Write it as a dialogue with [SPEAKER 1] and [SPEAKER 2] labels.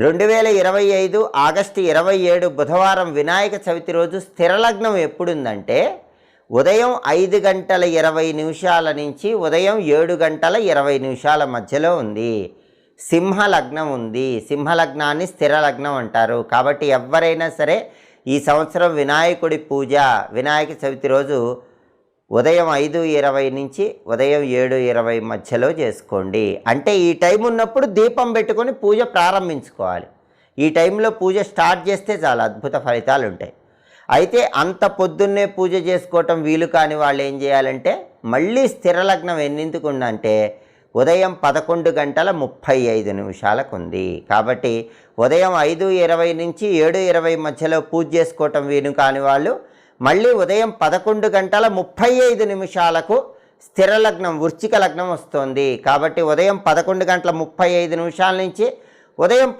[SPEAKER 1] 2025 August 27 బుధవారం వినాయక చవితి రోజు స్థిర లగ్నం ఎప్పుడుందంటే ఉదయం 5:20 నుంచి ఉదయం 7:20 మధ్యలో ఉంది. సింహ లగ్నం ఉంది. సింహ లగ్నాన్ని స్థిర లగ్నం అంటారు. కాబట్టి ఎవరైనా సరే ఈ సంవత్సరం వినాయకుడి పూజ వినాయక చవితి రోజు ఉదయం 5:20 నుంచి ఉదయం 7:20 మధ్యలో చేసుకోండి. అంటే ఈ టైం ఉన్నప్పుడు దీపం పెట్టుకొని పూజ ప్రారంభించుకోవాలి. ఈ టైంలో పూజ స్టార్ట్ చేస్తే చాలా అద్భుత ఫలితాలు ఉంటాయి. అయితే అంత పొద్దున్నే పూజ చేసుకోవటం వీలు కాని వాళ్ళు ఏం చేయాలంటే మళ్ళీ స్థిర లగ్నం ఎన్నింటికి ఉందంటే ఉదయం 11:35 ఉంది. కాబట్టి ఉదయం 5:20 నుంచి 7:20 మధ్యలో పూజ చేసుకోవటం వీలు కాని వాళ్ళు మళ్ళీ ఉదయం 11:35 స్థిర లగ్నం వృశ్చిక లగ్నం వస్తుంది. కాబట్టి ఉదయం 11:35 నుంచి ఉదయం